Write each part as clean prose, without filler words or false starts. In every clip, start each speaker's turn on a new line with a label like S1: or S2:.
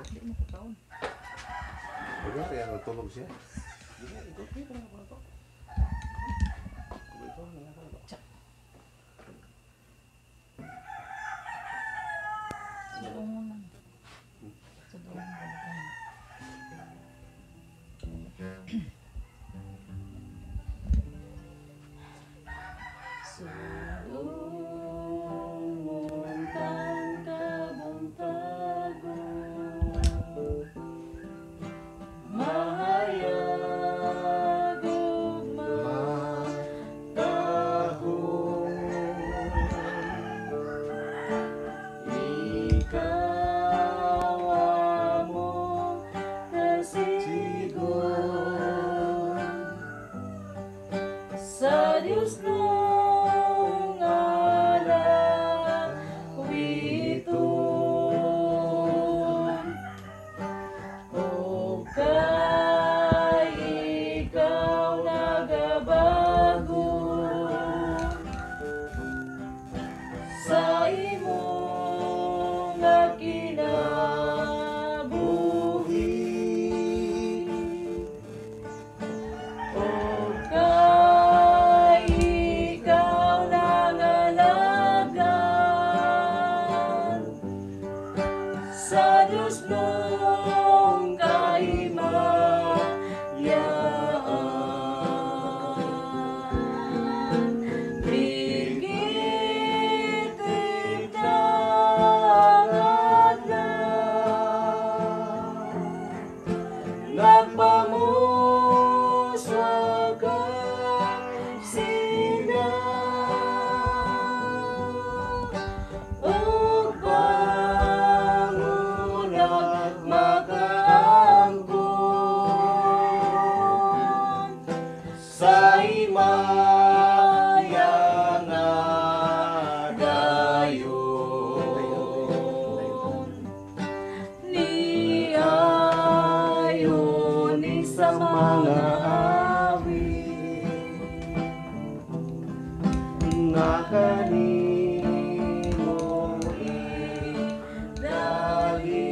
S1: Hindi mo ko taon.
S2: Wala, kaya natulog siya.
S1: Hindi, ito na ako na to. Ito na ako na to. Sa doon mo lang. Sa doon mo lang. Sa Diyos nung alawiton, o kay ikaw nagabago sa imong kinabuhi. Sa Diyos mong kahimayaan, ligitid na adlaw, nagpamuswag ang sinaw. Sa himaya nga dayon, niayon ni sa mga awit na kanimo idali.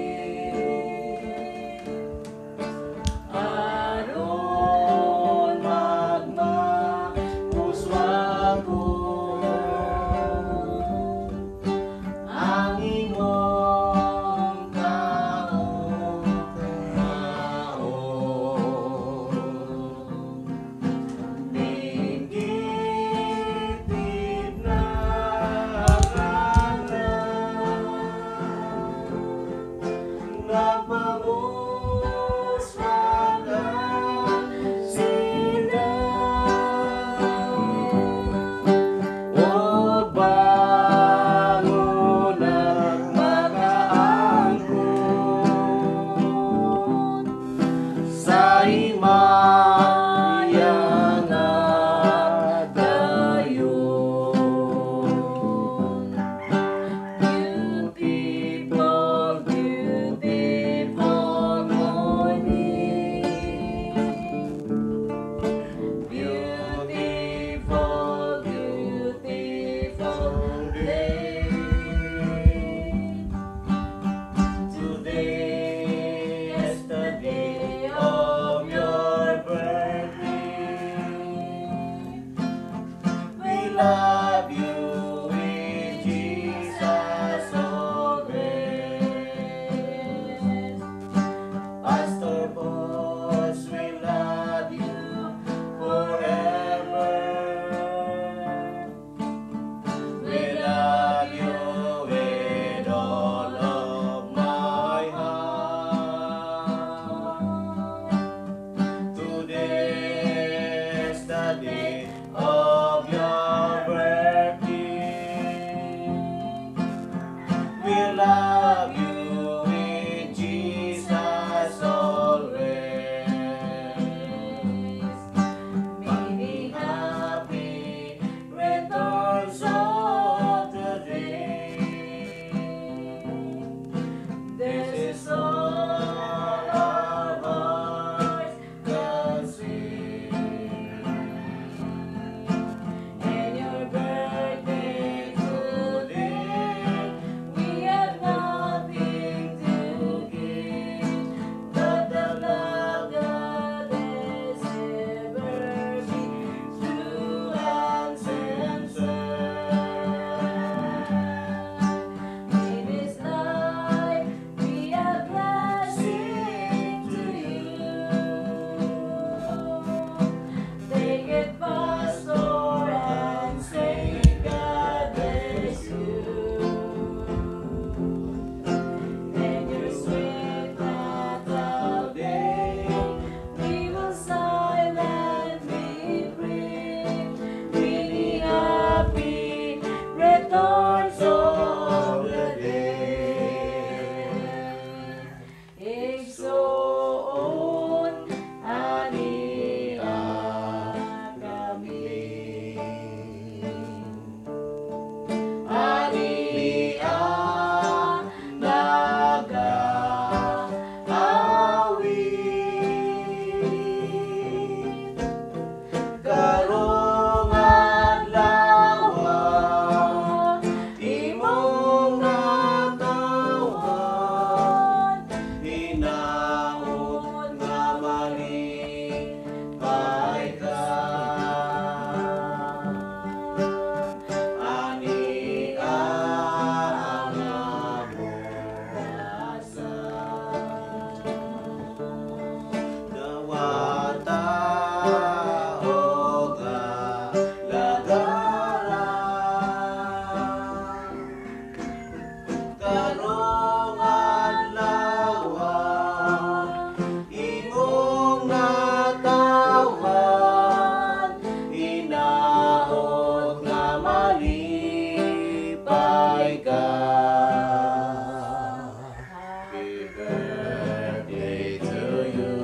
S1: Love you in Jesus always. Pastor Boss will love you forever. We love you with all of my heart. Today is the day of your love you in Jesus always. Many happy returns of the day. This is all our hearts can sing. And your birthday today, we have
S3: karong adlaw imong natawhan hinaot nga malipay ka. Happy birthday to you.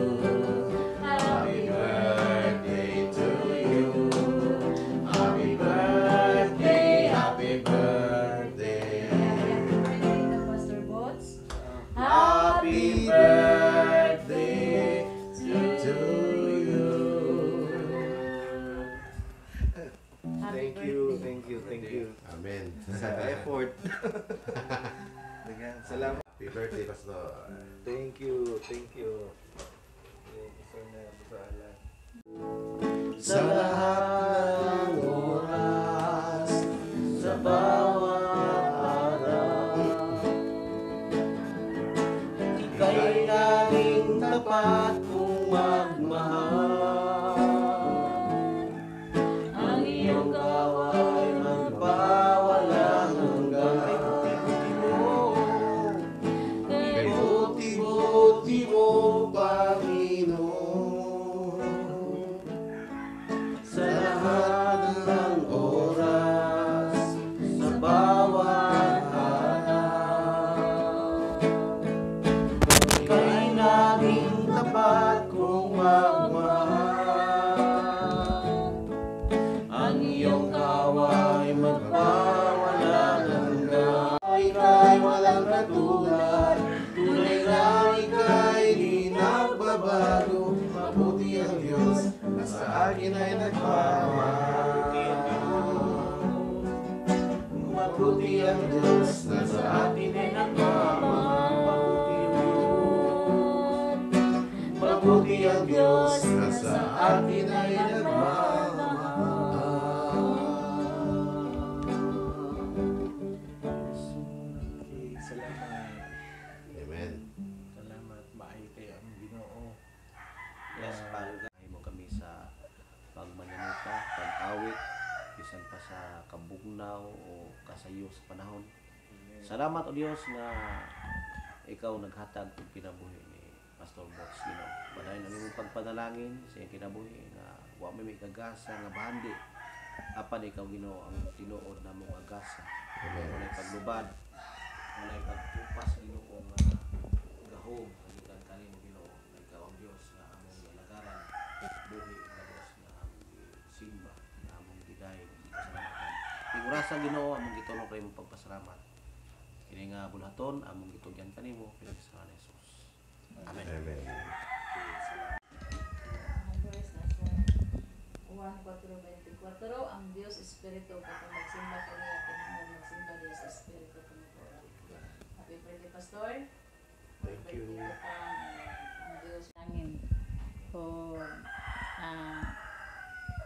S3: Happy birthday to you. Happy birthday, happy birthday.
S1: Pastor Bots.
S3: Happy birthday to you.
S1: Happy
S3: Thank you.
S2: Amen.
S3: Sa effort. Dagan, salamat.
S2: Happy birthday, Pastor.
S3: Thank you. Sa lahat ng oras, sa bawat araw, ika'y naging tapat kong magmahal. Ang iyong gawa'y magpawalang hanggan. Buti mo, Panginoon, sa lahat ng oras, sa bawat araw. Ika'y naging tapat kong magmahal. Ang iyong kaway magpawalang hanggan. Ika'y walang katulad, tunay lang ika'y di nagbabago. Mabuti ang Diyos na sa akin ay nagmamahal. Mabuti ang Diyos na sa akin ay nagmamahal. Mabuti ang Diyos na sa akin ay nagmamahal. Salamat.
S2: Amen.
S3: Salamat, maayo kayo ang Ginoo. Yes, palugay mo kami sa pagmananita, pag-awit, bisan pa sa kabugnaw o kasayo sa panahon. Salamat o Diyos na ikaw naghatag ng kinabuhi ni Pastor Bots Ginoo. Badayon ang imong pagpanalangin sa iyang kinabuhi nga wa may kagasa nga bahandi. Apan ikaw Ginoo ang tinuod na mong agasa. Walay paglubad, walay pagtupas Ginoo nga gahom kagikan kanimo Ginoo. Ikaw ang Dios nga among nalagaran, buhi nga Dios nga among simba, nga among giday pasalamatan. Igurasa Ginoo among gitunog kay imong pagpasalamat. Kini nga bulaton among gitugyan kanimo pinag sa ngalan ni Jesus. Amen.
S2: Amen.
S1: Ang verse na sa 1:4-24, ang Diyos Espiritu kapag magsimba kaniya, kailangan magsimba niya sa Espiritu tumutulong. Happy birthday, Pastor.
S3: Thank you.
S1: Ang Diyos langin for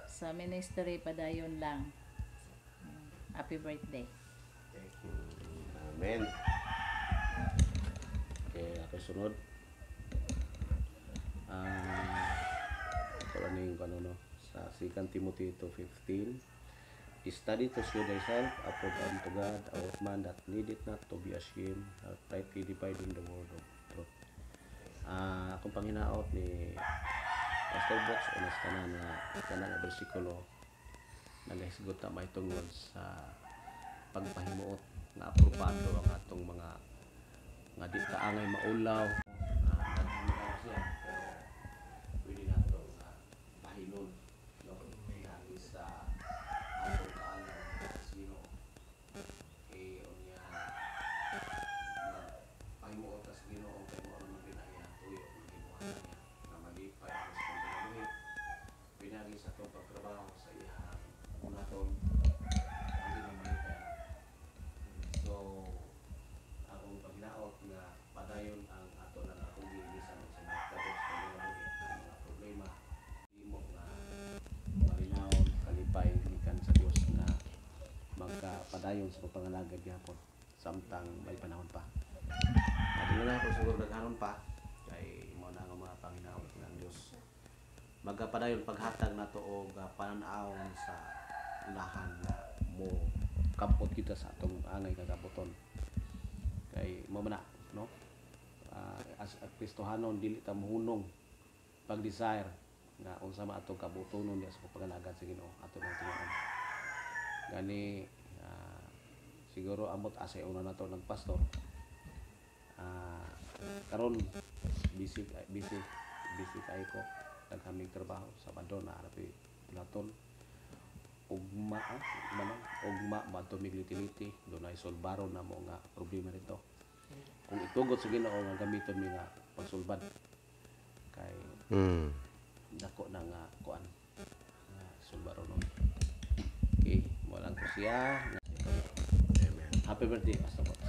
S1: sa ministry padayon lang. Happy birthday.
S3: Thank you.
S2: Amen.
S3: Okay, ako sunod. Ito lang yung ano, sa 2 Timothy 2:15. Study to show thyself approved unto God, a workman that needeth not to be ashamed, rightly dividing the word of truth. Akong panghinaot ni Pastor Bots o nas tanan nga bersikulo nagahisgot na may tungod sa pagpahimuot nga aprobado ang atong mga nga di kaangay maulaw. Naghimuot siya, pero pwede na ito pahinon, no? Lagi sa atong kaangay sa sino. Eh, unya pahimuot sa sino o kay mo ang pinaya tuyo ang himuot niya na malipay ang sa pagkabuhi. Pinagi sa itong pagtrabaho sa iyang unaton ang di na malipay. So, akong paghinaot nga padayon ang ato ng akong gilisan sa mga kabos sa mga problema. Imo nga malinawon, kalipay, ikan sa Diyos na magkapadayon sa pagpangalagad yapon samtang may panahon pa. Madali na ako siguro naghanon pa kay mo na nga mga panginaot ng Diyos. Magkapadayon paghatag na to o pananawon sa lahan na mo kapot kita sa atong angay kagabuton. mo na, no? As Kristohanon dili ta mohunong pag-desire nga unsa man atong kabutonon niya sa pagpangalagad sa Ginoo ato nang tinuod. Gani siguro amot asay una nato ng pastor. Karon busy kay ko naghamig trabaho sa Sabado na arapi naton ugma madto migliti-liti dunay solbaron na mo nga problema nito. Kung itugot sa Ginoo nga gamiton mi nga pagsulbad kay dako na nga kuan nga sulbaron nun. Okay, mo lang ko siya.
S2: Amen.
S3: Happy birthday, Pastor Bots.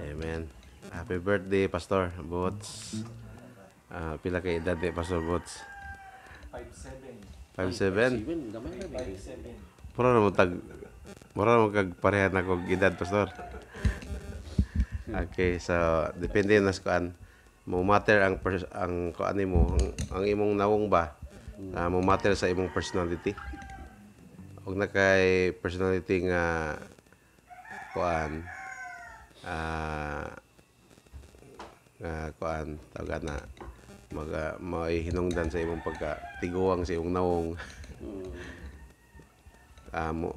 S2: Amen. Happy birthday, Pastor Bots. Pila kay edad ni Pastor Bots? 5'7".
S3: 5'7", gamay na ba?
S4: 5'7".
S2: Mura mo kag pareha na kog edad, Pastor. Okay, so depende na sa kuan. Mo matter ang kuan nimo, ang imong nawong ba? Mo matter sa imong personality. Og na kay personality nga kuan kuan tawag na maihinungdan sa imong pagkatiguang sa imong nawong.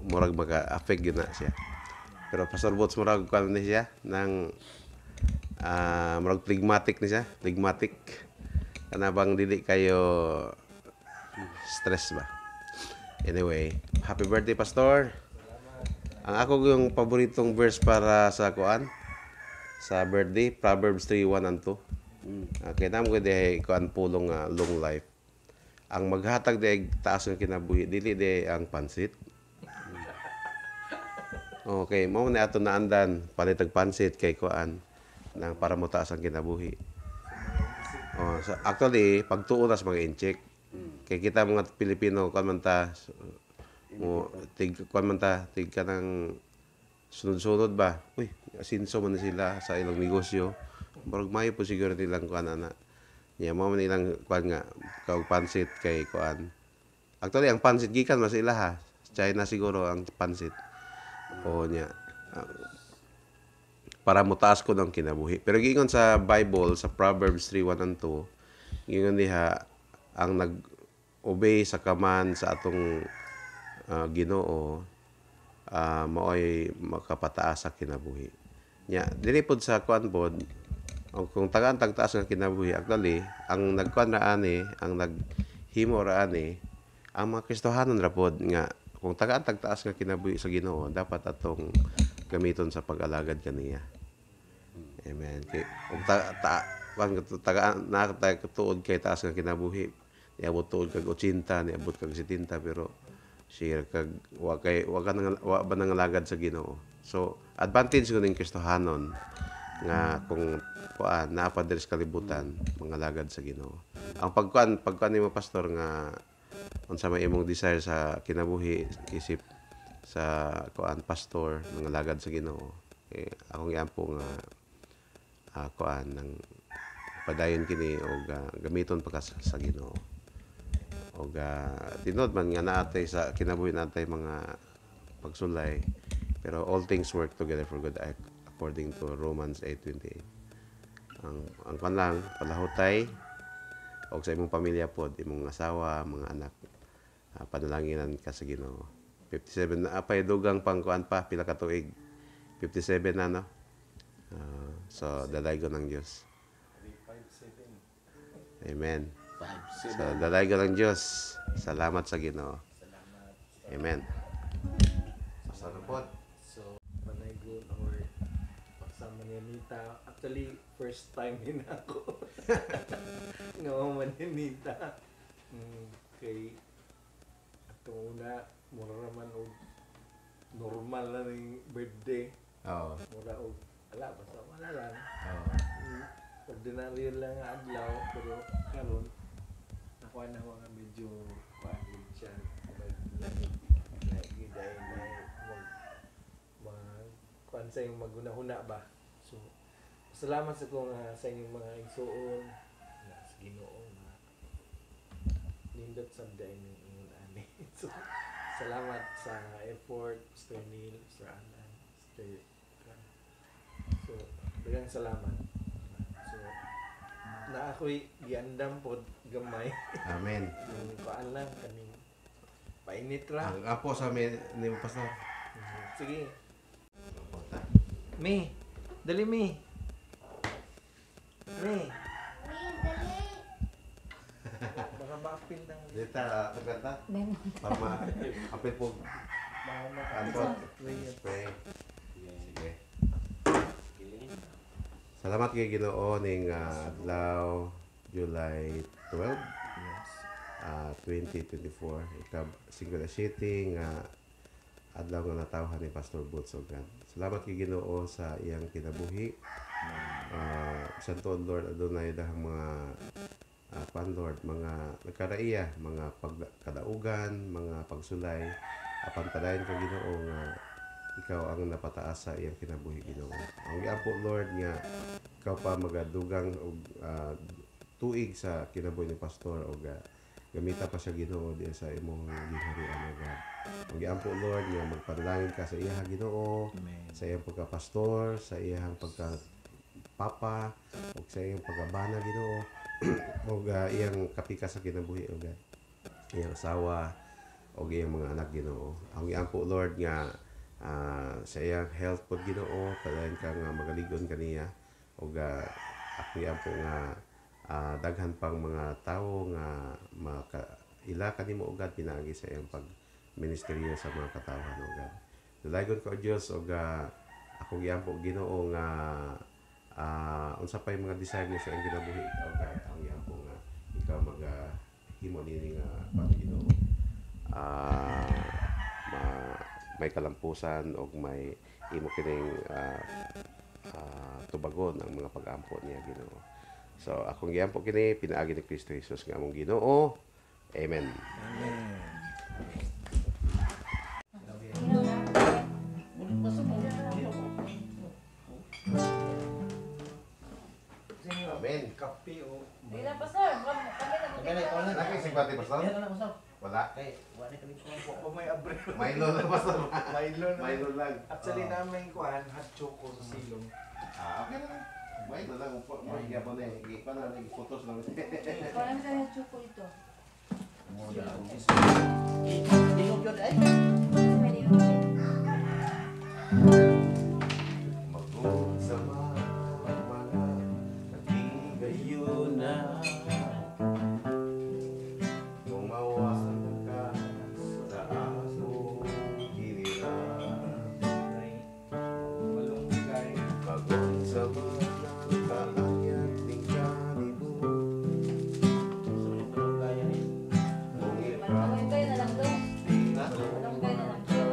S2: Murag maka-affect yun na siya. Pero Pastor Bots murag kuan ni siya nang murag phlegmatic ni siya, phlegmatic. Kana bang dili kayo stress ba? Anyway, happy birthday, Pastor. Ang ako yung paboritong verse para sa kuan sa birthday, Proverbs 3:1 and 2. Okay, namo ko di kuan pulong long life. Ang maghatag di taas ng kinabuhi, dili di ang pansit. Okay, mao na ato naandan palitag pansit kay kuan nang para mo taas ang kinabuhi. So actually pagtuon tas mga incheck. Kay kita mga Pilipino kuan man ta tig kanang sunod-sunod ba. Uy, asinso man sila sa ilang negosyo. Murag mayo po siguro nilang kuan ana. Nya mao man ilang kuan nga kag pansit kay kuan. Actually ang pansit gikan mas ilaha. China siguro ang pansit. O nya para mo taas ko ng kinabuhi. Pero giingon sa Bible sa Proverbs 3:1 and 2, giingon diha ang nag-obey sa command sa atong Ginoo maoy makapataas sa kinabuhi. Nya dili pod sa kuan pod kung tagaan tagtaas nga kinabuhi actually ang nagkuan ra ani ang naghimo ra ani ang mga Kristohanon ra pod nga kung tagaan tagtaas nga kinabuhi sa Ginoo dapat atong gamiton sa pag-alagad kaniya. Amen. Kay kung tagaan na tuod kay taas nga kinabuhi niabot tuod kag 80 niabot kag 70 pero share kag wa ba nangalagad sa Ginoo. So advantage ko ning Kristohanon nga kung kuan naa pa diri sa kalibutan mangalagad sa Ginoo. Ang pagkuan nimo pastor nga unsa may imong desire sa kinabuhi isip sa kuan pastor mangalagad sa Ginoo. Akong iampo nga kuan nang padayon kini og gamiton pa sa Ginoo. Og tinod man nga naatay sa kinabuhi natay mga pagsulay pero all things work together for good according to Romans 8:28. Ang kan lang palahutay og sa imong pamilya pod, imong asawa, mga anak, panalanginan ka sa Ginoo. 57 na apay dugang pangkuan pa pila ka tuig. 57 na no. So dalaygon ng Dios.
S4: 5'7".
S2: Amen.
S3: 5'7".
S2: So dalaygon ng Dios. Salamat sa Ginoo. Amen. Pasarapot.
S4: So, panay good or pagsama ni Anita. Actually, first time din ako. Nga man ni Anita. Kay atong una, mura naman og normal na ning birthday.
S2: Oo.
S4: Mura og ala basta wala lang.
S2: Oo.
S4: Ordinary lang nga adlaw pero karon ako na mga medyo pagod siya. Lagi dahil kuan sa yung maguna-huna ba. So salamat sa kong sa inyong mga igsuon na sa Ginoo na nindot sa dayon ng ingon ani. So salamat sa effort, Mr. Neil, Mr. Alan, Mr. salamat. So, na ako'y giandam po gamay.
S2: Amen.
S4: Yung kuan lang, kaning painit ra.
S2: Ang apo sa amin ni mo pastor.
S4: Sige.
S2: Apo ta.
S4: Mi, dali Mi. Mi. Baka ma-apil ng
S2: Dita kagata. Para apil po. Anton. Pray. Sige. Salamat kay Ginoo ning adlaw July 12, 2024. Ikab 57 nga adlaw nga natawhan ni Pastor Boots Ogan. Salamat kay Ginoo sa iyang kinabuhi. Santo Lord adunay dahang mga Lord, mga nagkaraiya, mga pagkadaugan, mga pagsulay, apan padayon ka Ginoo nga ikaw ang napataas sa iyang kinabuhi Ginoo. Ang giampo Lord nga ikaw pa magadugang og tuig sa kinabuhi ni pastor og gamita pa siya Ginoo diya sa imong ginharian o God. Ang giampo Lord nga magpanalangin ka sa iya Ginoo, sa iyang pagka-pastor, sa iyang pagka-papa, o sa iyang pagkabana Ginoo, o iyang kapika sa kinabuhi o God. Iyang asawa o iyang mga anak Ginoo. Ang giampo Lord nga sa iyang health pod Ginoo, padayon ka nga magaligon kaniya o ako giampo nga daghan pang mga tawo nga ila kanimo og God pinaagi sa iyang pagministeryo sa mga katawhan og God. Dalaygon ko Dios og ako giampo Ginoo nga unsa pay mga desire niya sa iyang kinabuhi og God ang giampo nga ikaw himo nini nga para Ginoo may kalampusan o may imo kining tubagon ang mga pag-ampo niya Ginoo. So akong giampo kini pinaagi ni Kristo Jesus nga among Ginoo. Amen. Amen.
S4: kape o
S1: Hindi na, Pastor. Kami na
S2: Laki si Pati Pastor? Wala.
S4: o may abre.
S2: Milo na Pastor.
S4: Milo na.
S2: Milo lang.
S4: Actually namin kuan hot choco sa silong.
S2: Okay na lang. Milo lang. Magiga po na yung ipa na photos lang.
S1: Parang sa yung chuko ito.
S2: Magsama mga nagigayunan, gumawasan ka sa aso giliran,
S4: Malunggay.
S2: pagod sa mga kaanyat ng kalibut,
S1: Malunggay na lang doon.
S2: di na
S1: Malunggay na lang siya.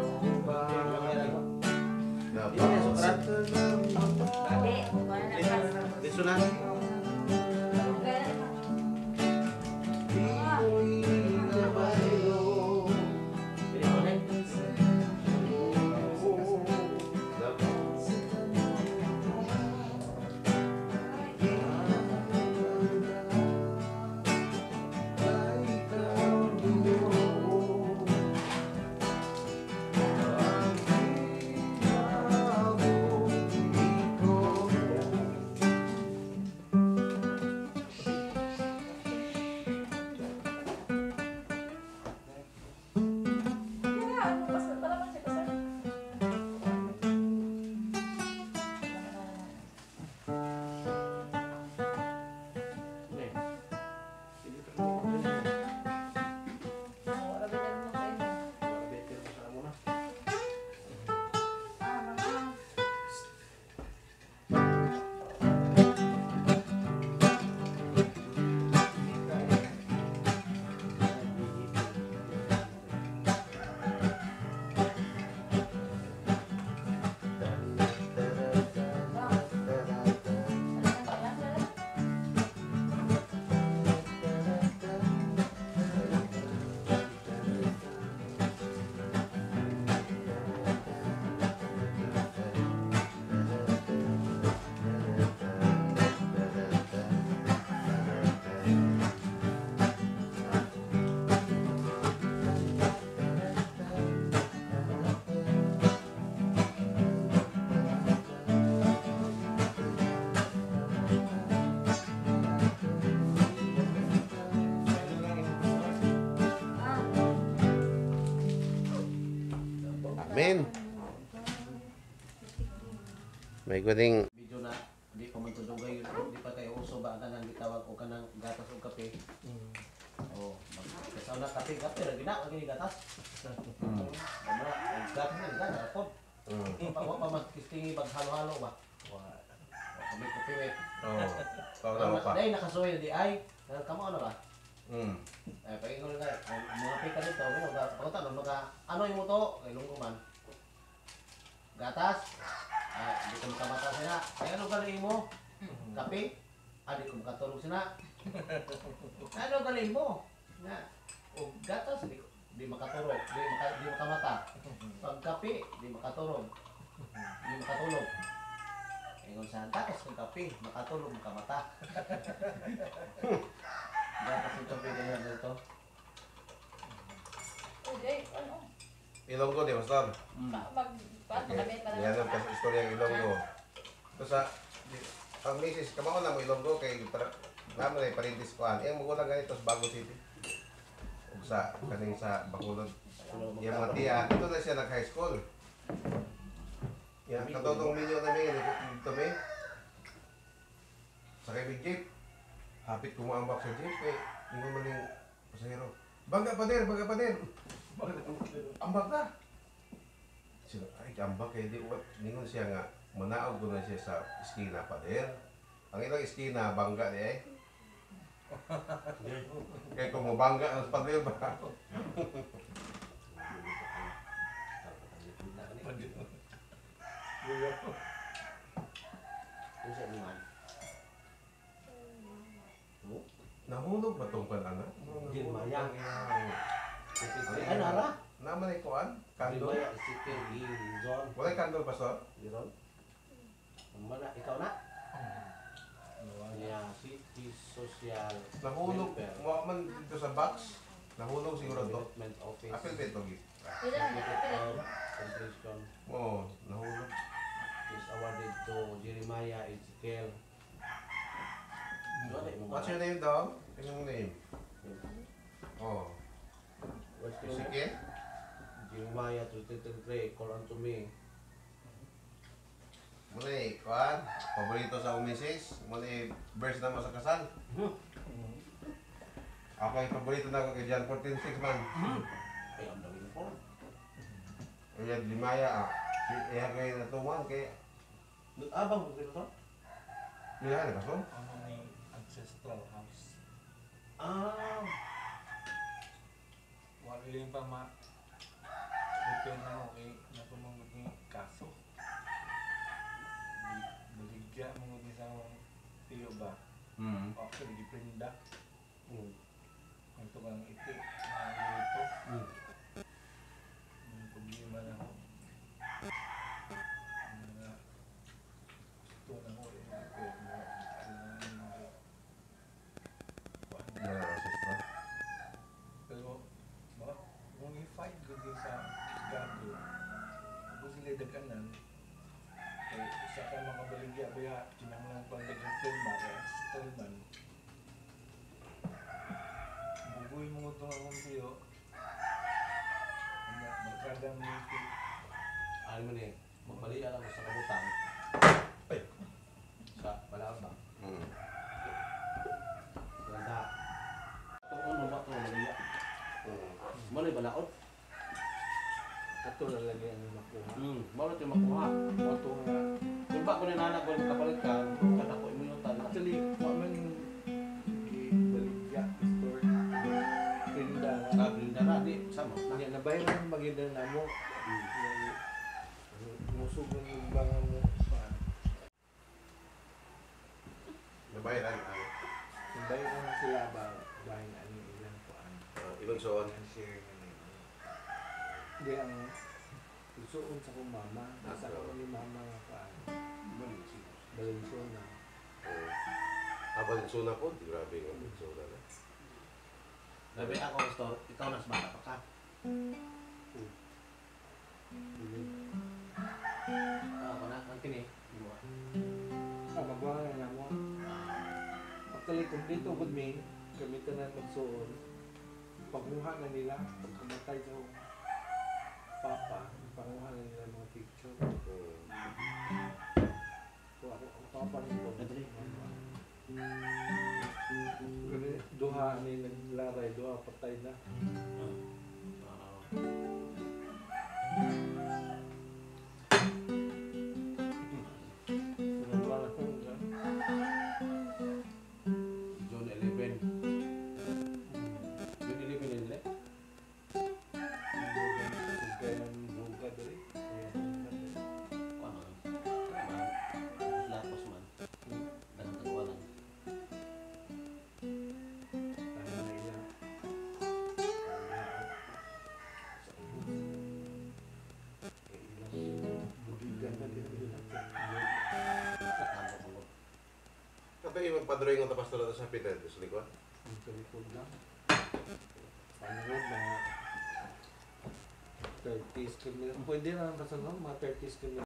S2: napasok ka ng mata.
S1: Hindi, wala na pas.
S3: Dito na.
S1: Malunggay na lang.
S2: May kuning
S3: Video na, di pa man tudugay, di pa tayo uso ba ka nang gitawag o ka ng gatas o kape. Oh, kasaw na kape, ra gina, gini gatas. Wala, gatas na gina, rapod. Wa pa man kistingi bag halo-halo ba. Kami kape we. Dahil nakasuyo di ay, kamo ano ba? Paingon na, mga pika dito, pagkata ano yung mo to? Kay lunggo man. Gatas? Di ko makamata sila. Ay ano galing mo? Kape? Di ko makatulog sila. Ano galing mo? Nga, o gatas, di makatulog, di makamata. Pag kape, di makatulog. Di makatulog. Ingon sa gatas ng kape, makatulog, makamata. Gatas ng kape ganyan dito.
S1: Okay, ano?
S2: Ilonggo di Pastor.
S1: Paano kami para
S2: Yan ang istorya ng Ilonggo. Ito sa ang misis, kamao na mo Ilonggo kay naman ay parintis ko an. Yung mga ganito sa Bago City. Ug sa kaning sa Bacolod. Yung mga tiya, dito na siya nag-high school. Yan, katotong minyo na may dito may. Sakay may jeep. Hapit kumambak sa jeep kay hindi man yung pasahero. Bangga pa din, bangga pa din. Ambak na. Sila, ay, ambak eh. Di, ningon siya nga, manaog ko na siya sa iskina pa din. Ang ilang iskina, bangga di eh. Kaya kung mabangga ang pader ba?
S3: Yung sa iman.
S2: Nahulog ba itong pan-ana?
S3: Di mayang. Ay, nara?
S2: Naman ay kuan?
S3: Di
S2: Kandol?
S3: maya, isipin, i-zone.
S2: Wala kandol, Pastor?
S3: Iron? Mana, ikaw na? Yeah, City Social
S2: Nahulog,
S3: Welfare
S2: mo man dito sa box. Nahulog siguro to.
S3: Development Office.
S2: Apil ba ito?
S3: Certificate of Completion
S2: Oo, nahulog.
S3: is awarded to Jeremiah Ezekiel.
S2: What's your name, dog? Anong name? Oh,
S3: What's your name?
S2: Ezekiel?
S3: Jeremiah 33, call unto me.
S2: Muna eh, kuan? Paborito sa umisis? Muna eh, verse naman sa kasal? Ako yung paborito na ako kay John 14:6 man.
S3: Ay, ang dami po.
S2: Kaya di Maya, iya kayo natuman kay
S3: Nag-abang mo dito?
S2: Lihan, Pastor?
S4: Ano ni ancestral house. Wala yung pa depende na ako natumangod ni kaso. Baligya mo ni sa tiyo ba? Actually, dipenda. Ito kang iti. Ito. May problema na ako. Ito na ko pero kung i-fight ko din sa gato, kung sila daganan, isa ka makabaligya kaya kinamang pang dagang filma kaya stallman. Bubuhay mo ito akong tiyo, magkada mo ito.
S3: Ano mo ni, magbalian lang mo sa kabutang. Sa Balaba. Ganda. Ito ano ba ito magbalian? Mali balaod?
S4: Ito na lagi ang nakuha.
S3: Mawala ito makuha.
S4: Ito nga,
S3: Kung ba ko ni nanak ko kapalit ka, kada ko imunutan.
S4: actually, waman baligya, store, pinda nga.
S3: Sabi na di, sama.
S4: Hindi, nabayaran maganda na mo. Musog ng imbangan mo.
S2: Nabayaran.
S4: Nabayaran na sila ba? Bahay na ano ilang kuan.
S2: Ibang soon.
S4: Ang share na nila. Hindi, ang susuon sa kong mama. Nasa ko ni mama nga kuan. Balinsona.
S2: Abalinsuna po, di grabe yung Abalinsuna na.
S3: Sabi ako, store, ikaw nas bata pa ka. Ako na, ang kini.
S4: Magbahay na mo. Actually, kung dito good me, gamitan na magsuon. Pagmuha na nila, pagkamatay sa papa, panguha na nila mga picture. apa nito?
S3: Madali.
S4: Gani, duha ni naglaray, duha patay na. Nagwala ko nga.
S3: June 11. June 11 yun nila.
S4: Kaya buka dali.
S3: Ano? Lapos man. Ganang tagwalan.
S4: Ano na ila. Budigan na din nila.
S3: Katama ko.
S2: Kato yung magpadrawing ng pastor sa Peter, sa likod.
S4: Ang talikod lang. Panood na 30s kami. Pwede na lang kasalang mga 30s kami.